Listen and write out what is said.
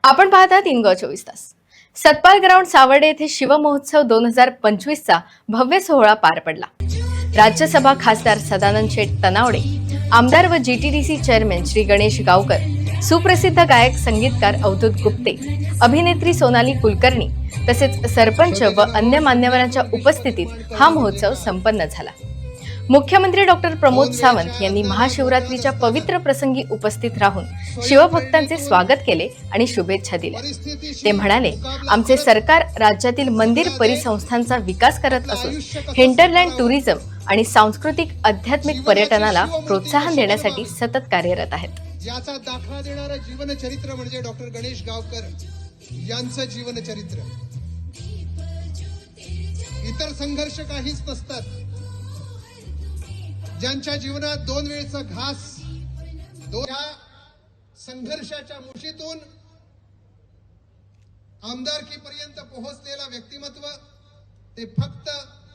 आपण पाहता 3 ग 24 तास. सतपाल ग्राउंड सावर्डे येथे शिवमहोत्सव 2025चा भव्य सोहळा पार पडला. राज्यसभा खासदार सदानंद शेठ तनावडे, आमदार व जीटीडीसी चेअरमॅन श्री गणेश गावकर, सुप्रसिद्ध गायक संगीतकार अवधूत गुप्ते, अभिनेत्री सोनाली कुलकर्णी तसेच सरपंच व अन्य मान्यवरांच्या उपस्थितीत हा महोत्सव संपन्न झाला. मुख्यमंत्री डॉक्टर प्रमोद सावंत यांनी महाशिवरात्रीच्या पवित्र प्रसंगी उपस्थित राहून शिवभक्तांचे स्वागत केले आणि शुभेच्छा दिल्या. ते म्हणाले, आमचे सरकार राज्यातील मंदिर परिसंस्थांचा विकास करत असून हिंटरलँड टुरिझम आणि सांस्कृतिक आध्यात्मिक पर्यटनाला प्रोत्साहन देण्यासाठी सतत कार्यरत आहेत. याचा दाखला देणारं जीवनचरित्र म्हणजे डॉक्टर गणेश गावकर यांचं जीवनचरित्र. इतर संघर्ष काहीच नसतात. ज्यांच्या जीवनात 2 वेळचा घास, या संघर्षाच्या मुठीतून आमदारकीपर्यंत पोहोचलेला व्यक्तिमत्व ते फक्त